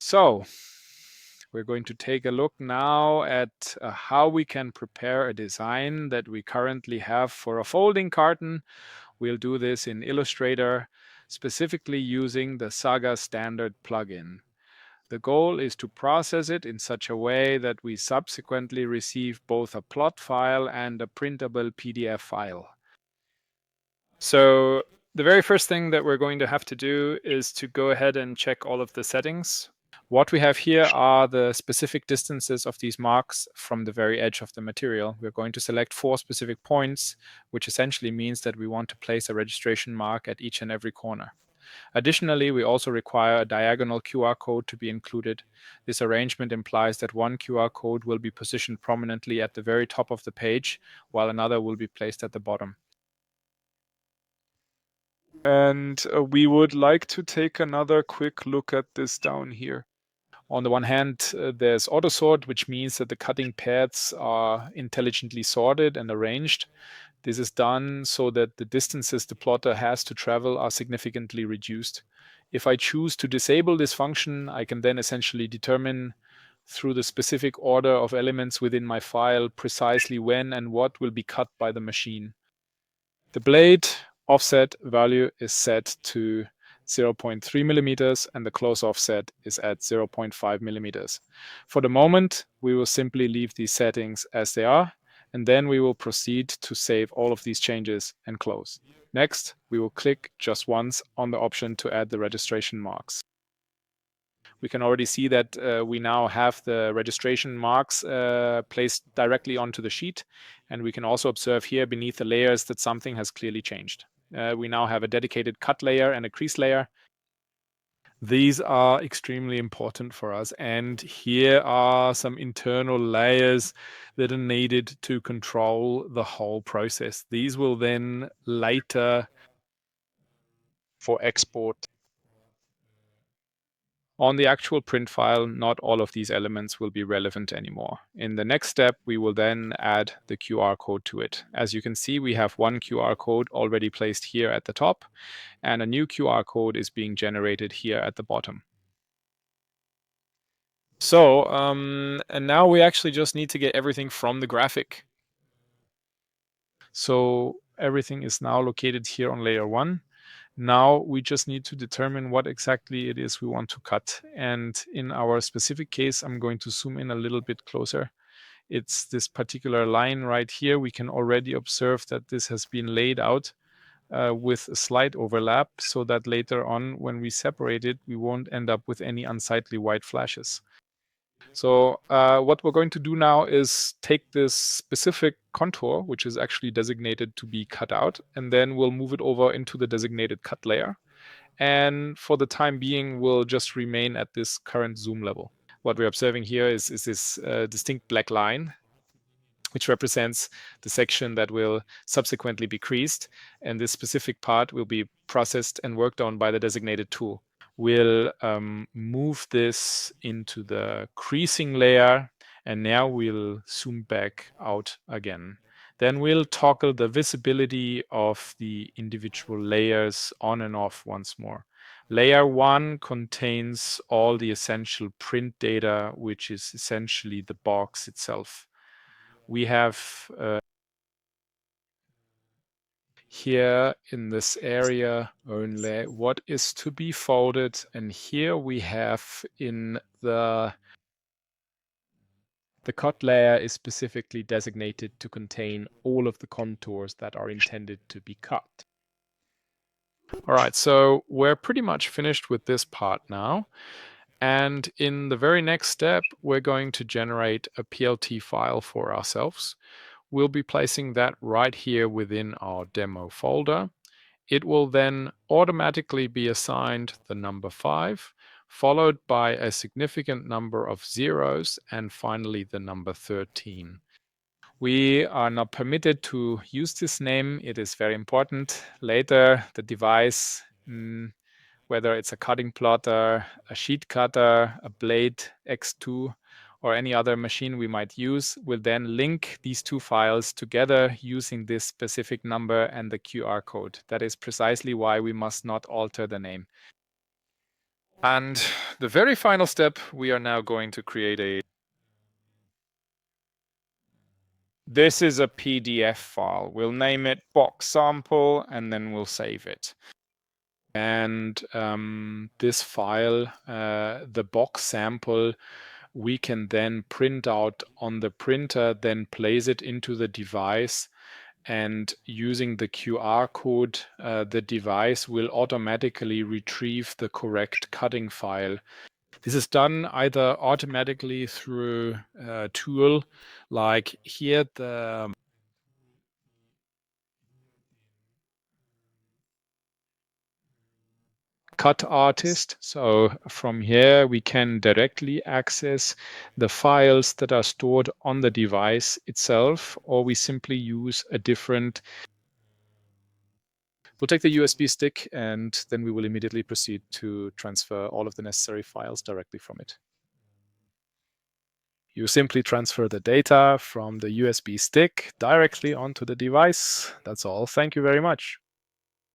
So we're going to take a look now at how we can prepare a design that we currently have for a folding carton. We'll do this in Illustrator, specifically using the Saga Standard Plugin. The goal is to process it in such a way that we subsequently receive both a plot file and a printable PDF file. So the very first thing that we're going to have to do is to go ahead and check all of the settings. What we have here are the specific distances of these marks from the very edge of the material. We're going to select 4 specific points, which essentially means that we want to place a registration mark at each and every corner. Additionally, we also require a diagonal QR code to be included. This arrangement implies that one QR code will be positioned prominently at the very top of the page, while another will be placed at the bottom. And we would like to take another quick look at this down here. On the one hand, there's auto sort, which means that the cutting paths are intelligently sorted and arranged. This is done so that the distances the plotter has to travel are significantly reduced. If I choose to disable this function, I can then essentially determine through the specific order of elements within my file precisely when and what will be cut by the machine. The blade offset value is set to 0.3 millimeters and the close offset is at 0.5 millimeters. For the moment, we will simply leave these settings as they are, and then we will proceed to save all of these changes and close. Next, we will click just once on the option to add the registration marks. We can already see that we now have the registration marks placed directly onto the sheet, and we can also observe here beneath the layers that something has clearly changed. We now have a dedicated cut layer and a crease layer. These are extremely important for us, and here are some internal layers that are needed to control the whole process. These will then later for export. On the actual print file, not all of these elements will be relevant anymore. In the next step, we will then add the QR code to it. As you can see, we have one QR code already placed here at the top, and a new QR code is being generated here at the bottom. So, and now we actually just need to get everything from the graphic. So everything is now located here on layer 1. Now we just need to determine what exactly it is we want to cut. And in our specific case, I'm going to zoom in a little bit closer. It's this particular line right here. We can already observe that this has been laid out with a slight overlap so that later on when we separate it, we won't end up with any unsightly white flashes. So what we're going to do now is take this specific contour, which is actually designated to be cut out, and then we'll move it over into the designated cut layer. And for the time being, we'll just remain at this current zoom level. What we're observing here is this distinct black line, which represents the section that will subsequently be creased. And this specific part will be processed and worked on by the designated tool. We'll move this into the creasing layer, and now we'll zoom back out again. Then we'll toggle the visibility of the individual layers on and off once more. Layer 1 contains all the essential print data, which is essentially the box itself. We have here in this area only what is to be folded, and here we have in the cut layer is specifically designated to contain all of the contours that are intended to be cut. All right, so we're pretty much finished with this part now. And in the very next step, we're going to generate a PLT file for ourselves. We'll be placing that right here within our demo folder. It will then automatically be assigned the number 5, followed by a significant number of zeros, and finally the number 13. We are not permitted to use this name. It is very important. Later, the device, whether it's a cutting plotter, a sheet cutter, a Blade X2, or any other machine we might use, will then link these two files together using this specific number and the QR code. That is precisely why we must not alter the name. And the very final step, we are now going to create a... This is a PDF file. We'll name it box sample and then we'll save it. And this file, the box sample, we can then print out on the printer, then place it into the device. And using the QR code, the device will automatically retrieve the correct cutting file. This is done either automatically through a tool, like here the cut artist. So from here, we can directly access the files that are stored on the device itself, or we simply use a different... We'll take the USB stick and then we will immediately proceed to transfer all of the necessary files directly from it. You simply transfer the data from the USB stick directly onto the device. That's all. Thank you very much.